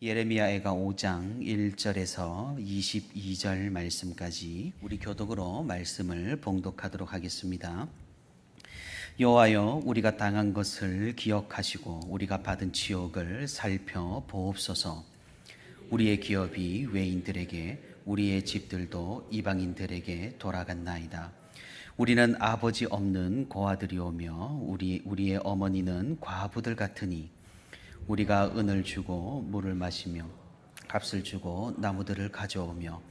예레미야애가 5장 1절에서 22절 말씀까지 우리 교독으로 말씀을 봉독하도록 하겠습니다. 여호와여, 우리가 당한 것을 기억하시고 우리가 받은 지옥을 살펴보옵소서. 우리의 기업이 외인들에게, 우리의 집들도 이방인들에게 돌아갔나이다. 우리는 아버지 없는 고아들이오며 우리의 어머니는 과부들 같으니 우리가 은을 주고 물을 마시며 값을 주고 나무들을 가져오며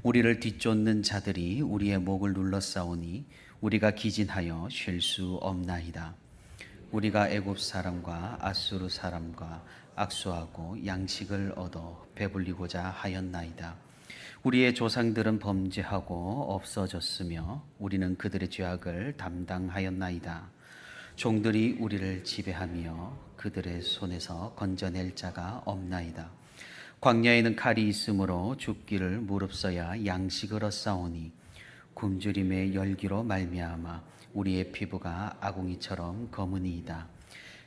우리를 뒤쫓는 자들이 우리의 목을 눌러싸우니 우리가 기진하여 쉴 수 없나이다. 우리가 애굽 사람과 아수르 사람과 악수하고 양식을 얻어 배불리고자 하였나이다. 우리의 조상들은 범죄하고 없어졌으며 우리는 그들의 죄악을 담당하였나이다. 종들이 우리를 지배하며 그들의 손에서 건져낼 자가 없나이다. 광야에는 칼이 있으므로 죽기를 무릅써야 양식을 얻사오니 굶주림의 열기로 말미암아 우리의 피부가 아궁이처럼 검으니이다.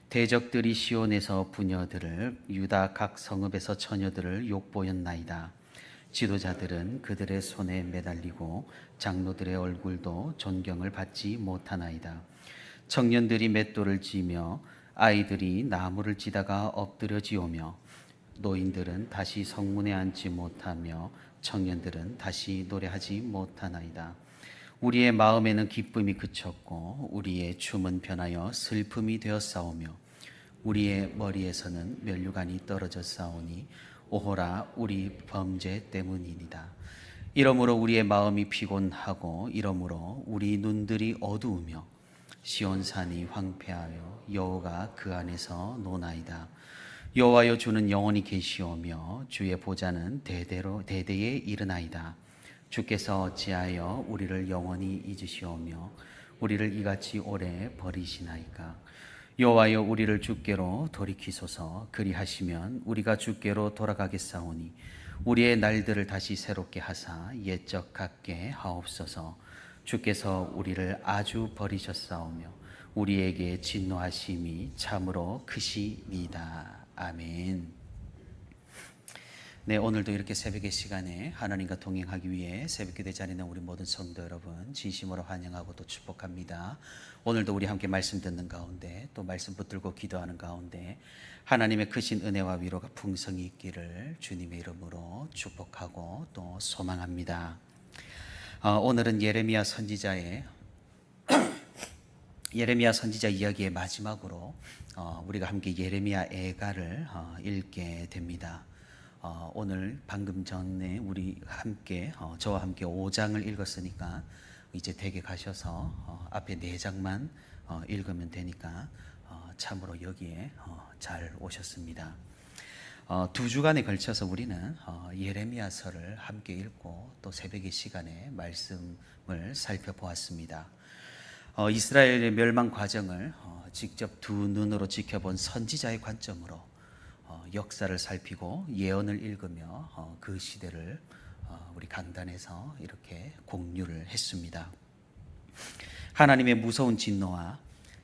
대적들이 시온에서 부녀들을, 유다 각 성읍에서 처녀들을 욕보였나이다. 지도자들은 그들의 손에 매달리고 장로들의 얼굴도 존경을 받지 못하나이다. 청년들이 맷돌을 지며 아이들이 나무를 지다가 엎드려 지오며 노인들은 다시 성문에 앉지 못하며 청년들은 다시 노래하지 못하나이다. 우리의 마음에는 기쁨이 그쳤고 우리의 춤은 변하여 슬픔이 되었사오며 우리의 머리에서는 면류관이 떨어져 싸우니 오호라, 우리 범죄 때문이니이다. 이러므로 우리의 마음이 피곤하고 이러므로 우리 눈들이 어두우며 시온산이 황폐하여 여호가 그 안에서 노나이다. 여호와여, 주는 영원히 계시오며 주의 보좌는 대대에 이르나이다. 주께서 어찌하여 우리를 영원히 잊으시오며 우리를 이같이 오래 버리시나이까. 여호와여, 우리를 주께로 돌이키소서. 그리하시면 우리가 주께로 돌아가겠사오니 우리의 날들을 다시 새롭게 하사 옛적 같게 하옵소서. 주께서 우리를 아주 버리셨사오며 우리에게 진노하심이 참으로 크시니이다. 아멘. 네, 오늘도 이렇게 새벽의 시간에 하나님과 동행하기 위해 새벽기도에 자리는 우리 모든 성도 여러분 진심으로 환영하고 또 축복합니다. 오늘도 우리 함께 말씀 듣는 가운데 또 말씀 붙들고 기도하는 가운데 하나님의 크신 은혜와 위로가 풍성히 있기를 주님의 이름으로 축복하고 또 소망합니다. 오늘은 예레미야 선지자 이야기의 마지막으로 우리가 함께 예레미야 애가를 읽게 됩니다. 오늘 방금 전에 저와 함께 5장을 읽었으니까 이제 댁에 가셔서 앞에 4장만 읽으면 되니까 참으로 여기에 잘 오셨습니다. 2주간에 걸쳐서 우리는 예레미야서를 함께 읽고 또 새벽의 시간에 말씀을 살펴보았습니다. 이스라엘의 멸망 과정을 직접 두 눈으로 지켜본 선지자의 관점으로 역사를 살피고 예언을 읽으며 그 시대를 우리 강단에서 이렇게 공유를 했습니다. 하나님의 무서운 진노와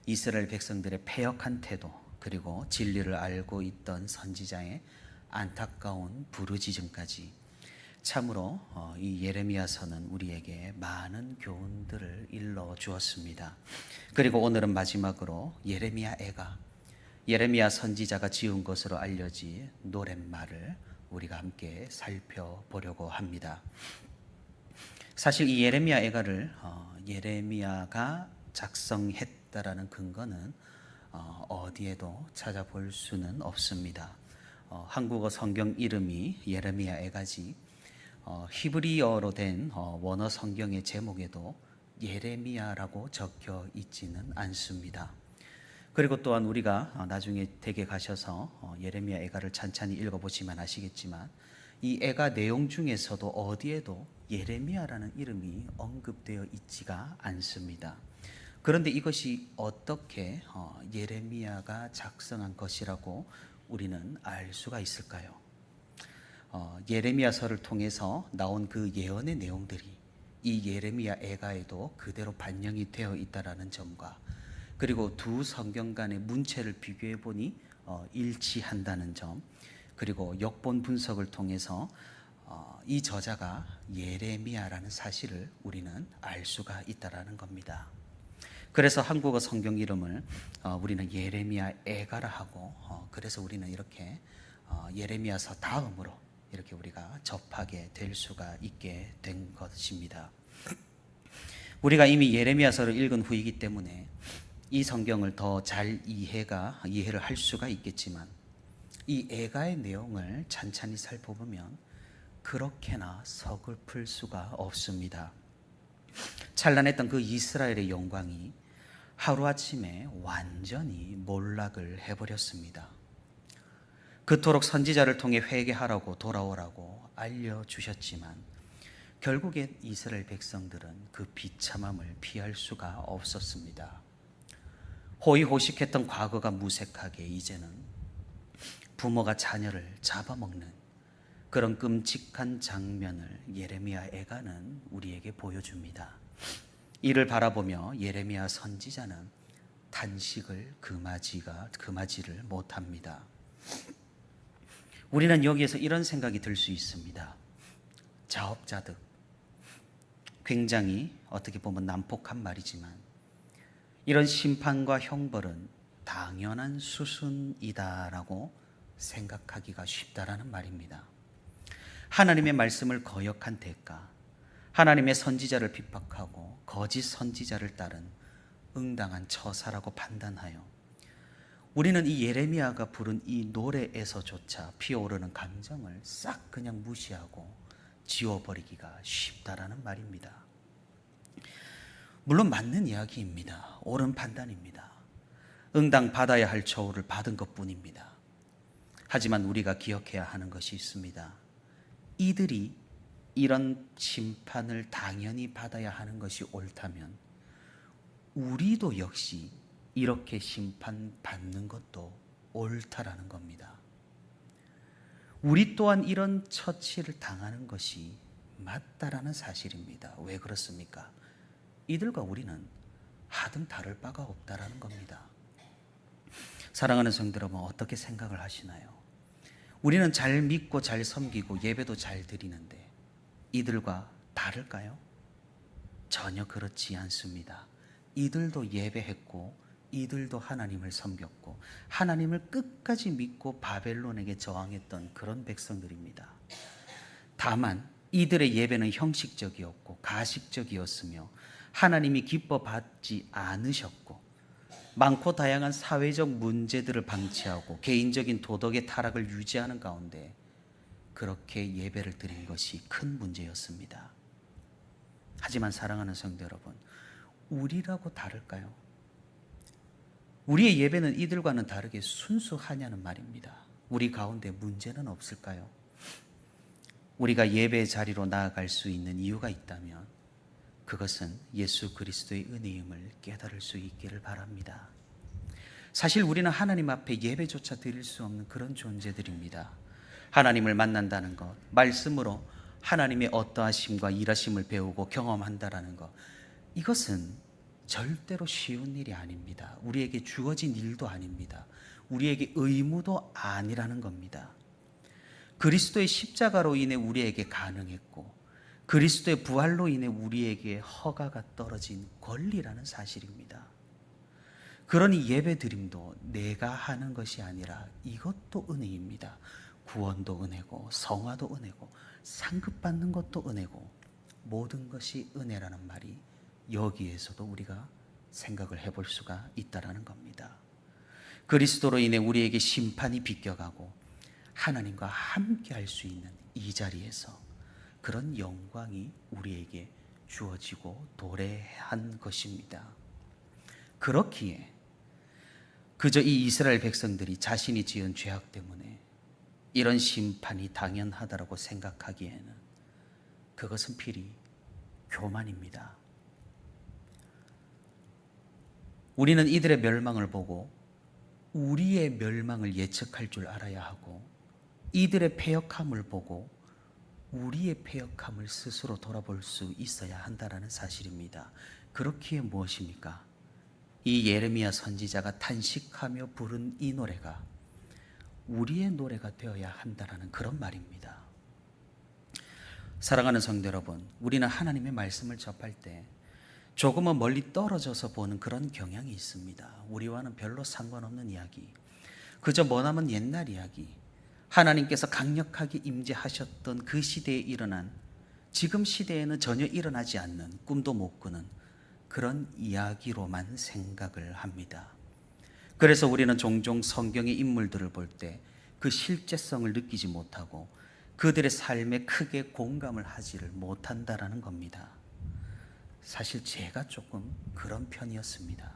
이스라엘 백성들의 패역한 태도, 그리고 진리를 알고 있던 선지자의 안타까운 부르짖음까지 참으로 이 예레미야서는 우리에게 많은 교훈들을 일러 주었습니다. 그리고 오늘은 마지막으로 예레미야 애가, 예레미야 선지자가 지은 것으로 알려진 노랫말을 우리가 함께 살펴보려고 합니다. 사실 이 예레미야 애가를 예레미야가 작성했다라는 근거는 어디에도 찾아볼 수는 없습니다. 한국어 성경 이름이 예레미야 애가지 히브리어로 된 원어 성경의 제목에도 예레미야라고 적혀 있지는 않습니다. 그리고 또한 우리가 나중에 댁에 가셔서 예레미야 애가를 찬찬히 읽어보시면 아시겠지만 이 애가 내용 중에서도 어디에도 예레미야라는 이름이 언급되어 있지가 않습니다. 그런데 이것이 어떻게 예레미야가 작성한 것이라고 우리는 알 수가 있을까요? 예레미야서를 통해서 나온 그 예언의 내용들이 이 예레미야 애가에도 그대로 반영이 되어 있다라는 점과 그리고 두 성경 간의 문체를 비교해 보니 일치한다는 점, 그리고 역본 분석을 통해서 이 저자가 예레미야라는 사실을 우리는 알 수가 있다라는 겁니다. 그래서 한국어 성경 이름을 우리는 예레미야 애가라 하고 그래서 우리는 이렇게 예레미야서 다음으로 이렇게 우리가 접하게 될 수가 있게 된 것입니다. 우리가 이미 예레미야서를 읽은 후이기 때문에 이 성경을 더 잘 이해를 할 수가 있겠지만 이 애가의 내용을 찬찬히 살펴보면 그렇게나 서글플 수가 없습니다. 찬란했던 그 이스라엘의 영광이 하루아침에 완전히 몰락을 해버렸습니다. 그토록 선지자를 통해 회개하라고 돌아오라고 알려주셨지만 결국엔 이스라엘 백성들은 그 비참함을 피할 수가 없었습니다. 호의호식했던 과거가 무색하게 이제는 부모가 자녀를 잡아먹는 그런 끔찍한 장면을 예레미야 애가는 우리에게 보여줍니다. 이를 바라보며 예레미야 선지자는 탄식을 금하지를 못합니다. 우리는 여기에서 이런 생각이 들 수 있습니다. 자업자득, 굉장히 어떻게 보면 난폭한 말이지만 이런 심판과 형벌은 당연한 수순이다라고 생각하기가 쉽다라는 말입니다. 하나님의 말씀을 거역한 대가, 하나님의 선지자를 핍박하고 거짓 선지자를 따른 응당한 처사라고 판단하여 우리는 이 예레미야가 부른 이 노래에서조차 피어오르는 감정을 싹 그냥 무시하고 지워버리기가 쉽다라는 말입니다. 물론 맞는 이야기입니다. 옳은 판단입니다. 응당받아야 할 처우를 받은 것뿐입니다. 하지만 우리가 기억해야 하는 것이 있습니다. 이들이 이런 심판을 당연히 받아야 하는 것이 옳다면 우리도 역시 이렇게 심판받는 것도 옳다라는 겁니다. 우리 또한 이런 처치를 당하는 것이 맞다라는 사실입니다. 왜 그렇습니까? 이들과 우리는 하등 다를 바가 없다라는 겁니다. 사랑하는 성도 여러분, 어떻게 생각을 하시나요? 우리는 잘 믿고 잘 섬기고 예배도 잘 드리는데 이들과 다를까요? 전혀 그렇지 않습니다. 이들도 예배했고 이들도 하나님을 섬겼고 하나님을 끝까지 믿고 바벨론에게 저항했던 그런 백성들입니다. 다만 이들의 예배는 형식적이었고 가식적이었으며 하나님이 기뻐받지 않으셨고 많고 다양한 사회적 문제들을 방치하고 개인적인 도덕의 타락을 유지하는 가운데 그렇게 예배를 드린 것이 큰 문제였습니다. 하지만 사랑하는 성도 여러분, 우리라고 다를까요? 우리의 예배는 이들과는 다르게 순수하냐는 말입니다. 우리 가운데 문제는 없을까요? 우리가 예배의 자리로 나아갈 수 있는 이유가 있다면 그것은 예수 그리스도의 은혜임을 깨달을 수 있기를 바랍니다. 사실 우리는 하나님 앞에 예배조차 드릴 수 없는 그런 존재들입니다. 하나님을 만난다는 것, 말씀으로 하나님의 어떠하심과 일하심을 배우고 경험한다라는 것, 이것은 절대로 쉬운 일이 아닙니다. 우리에게 주어진 일도 아닙니다. 우리에게 의무도 아니라는 겁니다. 그리스도의 십자가로 인해 우리에게 가능했고 그리스도의 부활로 인해 우리에게 허가가 떨어진 권리라는 사실입니다. 그러니 예배드림도 내가 하는 것이 아니라 이것도 은혜입니다. 구원도 은혜고 성화도 은혜고 상급받는 것도 은혜고 모든 것이 은혜라는 말이 여기에서도 우리가 생각을 해볼 수가 있다라는 겁니다. 그리스도로 인해 우리에게 심판이 비껴가고 하나님과 함께 할 수 있는 이 자리에서 그런 영광이 우리에게 주어지고 도래한 것입니다. 그렇기에 그저 이 이스라엘 백성들이 자신이 지은 죄악 때문에 이런 심판이 당연하다고 생각하기에는 그것은 필히 교만입니다. 우리는 이들의 멸망을 보고 우리의 멸망을 예측할 줄 알아야 하고 이들의 패역함을 보고 우리의 패역함을 스스로 돌아볼 수 있어야 한다는 사실입니다. 그렇기에 무엇입니까? 이 예레미야 선지자가 탄식하며 부른 이 노래가 우리의 노래가 되어야 한다라는 그런 말입니다. 사랑하는 성도 여러분, 우리는 하나님의 말씀을 접할 때 조금은 멀리 떨어져서 보는 그런 경향이 있습니다. 우리와는 별로 상관없는 이야기, 그저 머나먼 옛날 이야기, 하나님께서 강력하게 임재하셨던 그 시대에 일어난, 지금 시대에는 전혀 일어나지 않는, 꿈도 못 꾸는 그런 이야기로만 생각을 합니다. 그래서 우리는 종종 성경의 인물들을 볼 때 그 실제성을 느끼지 못하고 그들의 삶에 크게 공감을 하지를 못한다라는 겁니다. 사실 제가 조금 그런 편이었습니다.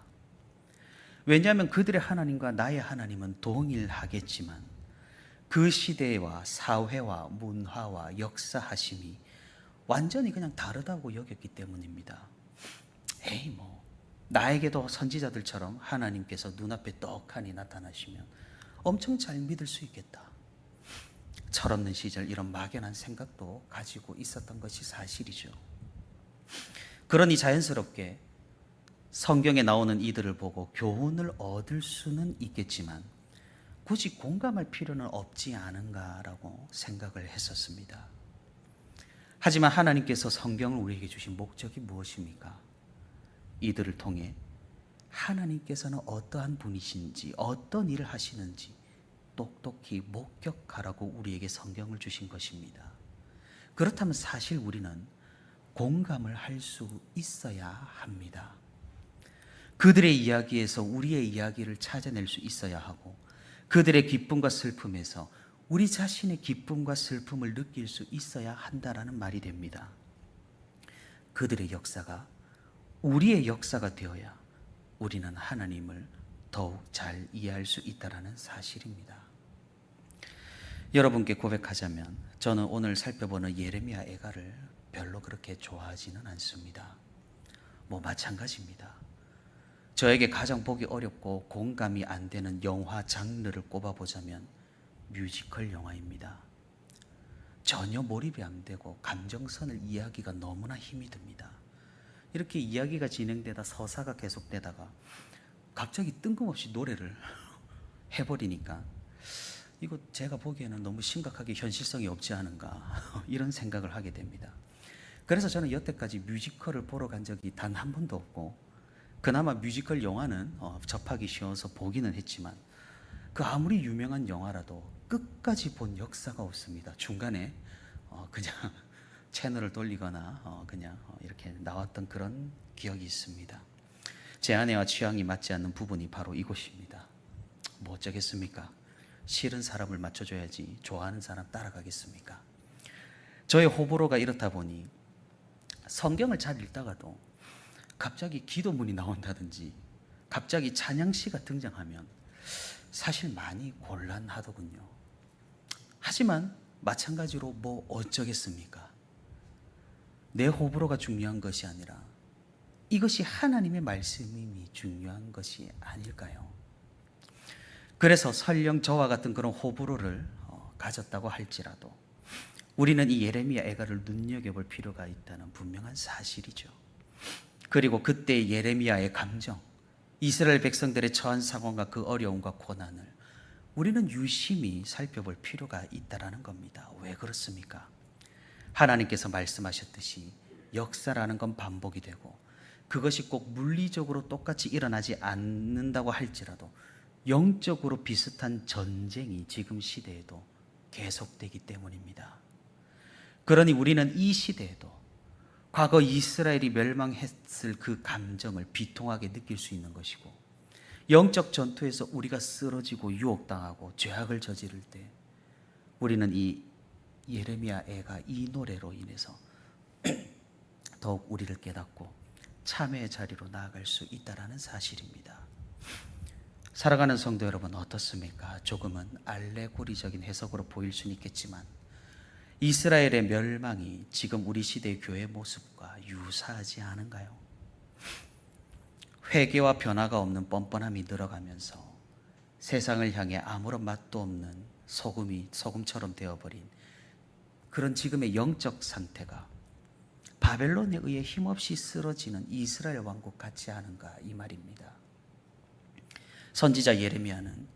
왜냐하면 그들의 하나님과 나의 하나님은 동일하겠지만 그 시대와 사회와 문화와 역사하심이 완전히 그냥 다르다고 여겼기 때문입니다. 에이 뭐 나에게도 선지자들처럼 하나님께서 눈앞에 떡하니 나타나시면 엄청 잘 믿을 수 있겠다. 철없는 시절 이런 막연한 생각도 가지고 있었던 것이 사실이죠. 그러니 자연스럽게 성경에 나오는 이들을 보고 교훈을 얻을 수는 있겠지만 굳이 공감할 필요는 없지 않은가라고 생각을 했었습니다. 하지만 하나님께서 성경을 우리에게 주신 목적이 무엇입니까? 이들을 통해 하나님께서는 어떠한 분이신지, 어떤 일을 하시는지 똑똑히 목격하라고 우리에게 성경을 주신 것입니다. 그렇다면 사실 우리는 공감을 할 수 있어야 합니다. 그들의 이야기에서 우리의 이야기를 찾아낼 수 있어야 하고, 그들의 기쁨과 슬픔에서 우리 자신의 기쁨과 슬픔을 느낄 수 있어야 한다라는 말이 됩니다. 그들의 역사가 우리의 역사가 되어야 우리는 하나님을 더욱 잘 이해할 수 있다라는 사실입니다. 여러분께 고백하자면 저는 오늘 살펴보는 예레미야 애가를 별로 그렇게 좋아하지는 않습니다. 뭐 마찬가지입니다. 저에게 가장 보기 어렵고 공감이 안 되는 영화 장르를 꼽아보자면 뮤지컬 영화입니다. 전혀 몰입이 안 되고 감정선을 이해하기가 너무나 힘이 듭니다. 이렇게 이야기가 진행되다 서사가 계속되다가 갑자기 뜬금없이 노래를 해버리니까 이거 제가 보기에는 너무 심각하게 현실성이 없지 않은가 이런 생각을 하게 됩니다. 그래서 저는 여태까지 뮤지컬을 보러 간 적이 단 한 번도 없고, 그나마 뮤지컬 영화는 접하기 쉬워서 보기는 했지만 그 아무리 유명한 영화라도 끝까지 본 역사가 없습니다. 중간에 그냥 채널을 돌리거나 그냥 이렇게 나왔던 그런 기억이 있습니다. 제 아내와 취향이 맞지 않는 부분이 바로 이곳입니다. 뭐 어쩌겠습니까? 싫은 사람을 맞춰줘야지 좋아하는 사람 따라가겠습니까? 저의 호불호가 이렇다 보니 성경을 잘 읽다가도 갑자기 기도문이 나온다든지 갑자기 찬양시가 등장하면 사실 많이 곤란하더군요. 하지만 마찬가지로 뭐 어쩌겠습니까? 내 호불호가 중요한 것이 아니라 이것이 하나님의 말씀이 중요한 것이 아닐까요? 그래서 설령 저와 같은 그런 호불호를 가졌다고 할지라도 우리는 이 예레미야 애가를 눈여겨볼 필요가 있다는 분명한 사실이죠. 그리고 그때 예레미야의 감정, 이스라엘 백성들의 처한 상황과 그 어려움과 고난을 우리는 유심히 살펴볼 필요가 있다는 겁니다. 왜 그렇습니까? 하나님께서 말씀하셨듯이 역사라는 건 반복이 되고 그것이 꼭 물리적으로 똑같이 일어나지 않는다고 할지라도 영적으로 비슷한 전쟁이 지금 시대에도 계속되기 때문입니다. 그러니 우리는 이 시대에도 과거 이스라엘이 멸망했을 그 감정을 비통하게 느낄 수 있는 것이고, 영적 전투에서 우리가 쓰러지고 유혹당하고 죄악을 저지를 때 우리는 이 예레미야 애가 이 노래로 인해서 더욱 우리를 깨닫고 참회의 자리로 나아갈 수 있다는 사실입니다. 살아가는 성도 여러분 어떻습니까? 조금은 알레고리적인 해석으로 보일 수는 있겠지만 이스라엘의 멸망이 지금 우리 시대의 교회 모습과 유사하지 않은가요? 회개와 변화가 없는 뻔뻔함이 늘어가면서 세상을 향해 아무런 맛도 없는 소금처럼 되어버린 그런 지금의 영적 상태가 바벨론에 의해 힘없이 쓰러지는 이스라엘 왕국 같지 않은가 이 말입니다. 선지자 예레미야는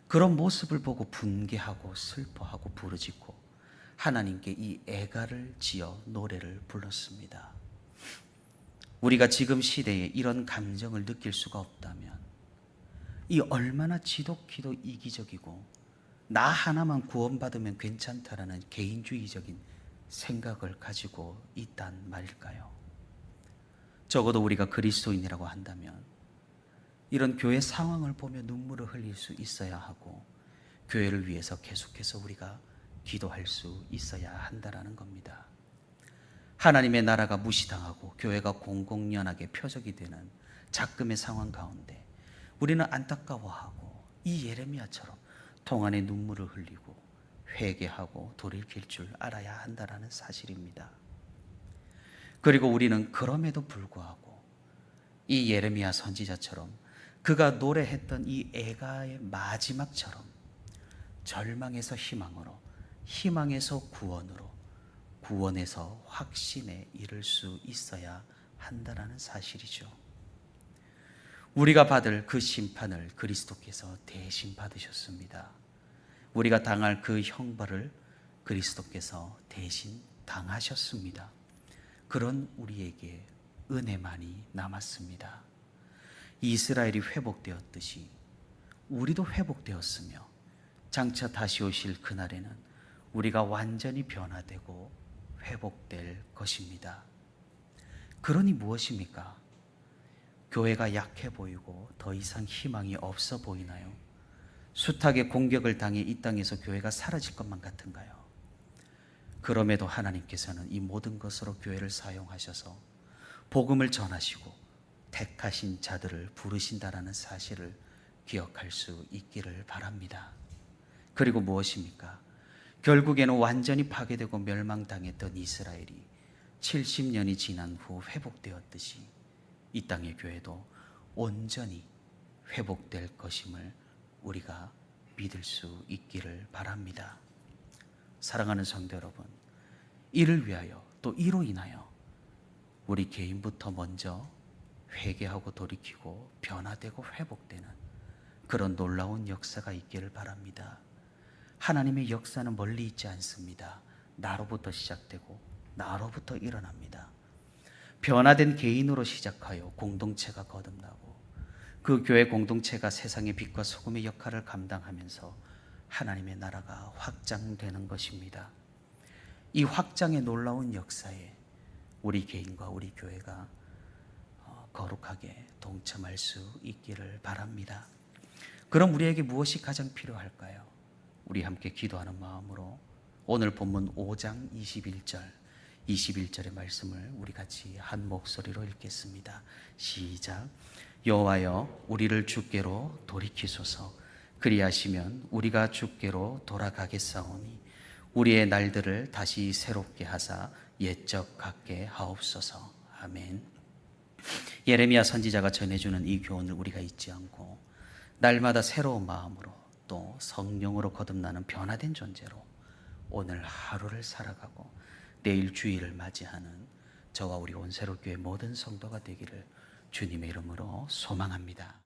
그런 모습을 보고 분개하고 슬퍼하고 부르짖고 하나님께 이 애가를 지어 노래를 불렀습니다. 우리가 지금 시대에 이런 감정을 느낄 수가 없다면 이 얼마나 지독히도 이기적이고 나 하나만 구원받으면 괜찮다라는 개인주의적인 생각을 가지고 있단 말일까요? 적어도 우리가 그리스도인이라고 한다면 이런 교회 상황을 보며 눈물을 흘릴 수 있어야 하고 교회를 위해서 계속해서 우리가 기도할 수 있어야 한다라는 겁니다. 하나님의 나라가 무시당하고 교회가 공공연하게 표적이 되는 작금의 상황 가운데 우리는 안타까워하고 이 예레미야처럼 통안에 눈물을 흘리고 회개하고 돌이킬 줄 알아야 한다라는 사실입니다. 그리고 우리는 그럼에도 불구하고 이 예레미야 선지자처럼 그가 노래했던 이 애가의 마지막처럼 절망에서 희망으로, 희망에서 구원으로, 구원에서 확신에 이를 수 있어야 한다는 사실이죠. 우리가 받을 그 심판을 그리스도께서 대신 받으셨습니다. 우리가 당할 그 형벌을 그리스도께서 대신 당하셨습니다. 그런 우리에게 은혜만이 남았습니다. 이스라엘이 회복되었듯이 우리도 회복되었으며 장차 다시 오실 그날에는 우리가 완전히 변화되고 회복될 것입니다. 그러니 무엇입니까? 교회가 약해 보이고 더 이상 희망이 없어 보이나요? 숱하게 공격을 당해 이 땅에서 교회가 사라질 것만 같은가요? 그럼에도 하나님께서는 이 모든 것으로 교회를 사용하셔서 복음을 전하시고 택하신 자들을 부르신다라는 사실을 기억할 수 있기를 바랍니다. 그리고 무엇입니까? 결국에는 완전히 파괴되고 멸망당했던 이스라엘이 70년이 지난 후 회복되었듯이 이 땅의 교회도 온전히 회복될 것임을 우리가 믿을 수 있기를 바랍니다. 사랑하는 성도 여러분, 이를 위하여 또 이로 인하여 우리 개인부터 먼저 회개하고 돌이키고 변화되고 회복되는 그런 놀라운 역사가 있기를 바랍니다. 하나님의 역사는 멀리 있지 않습니다. 나로부터 시작되고 나로부터 일어납니다. 변화된 개인으로 시작하여 공동체가 거듭나고 그 교회 공동체가 세상의 빛과 소금의 역할을 감당하면서 하나님의 나라가 확장되는 것입니다. 이 확장의 놀라운 역사에 우리 개인과 우리 교회가 거룩하게 동참할 수 있기를 바랍니다. 그럼 우리에게 무엇이 가장 필요할까요? 우리 함께 기도하는 마음으로 오늘 본문 5장 21절의 말씀을 우리 같이 한 목소리로 읽겠습니다. 시작. 여호와여, 우리를 주께로 돌이키소서. 그리하시면 우리가 주께로 돌아가겠사오니 우리의 날들을 다시 새롭게 하사 옛적 같게 하옵소서. 아멘. 예레미야 선지자가 전해주는 이 교훈을 우리가 잊지 않고 날마다 새로운 마음으로 또 성령으로 거듭나는 변화된 존재로 오늘 하루를 살아가고 내일 주일을 맞이하는 저와 우리 온세로교회 모든 성도가 되기를 주님의 이름으로 소망합니다.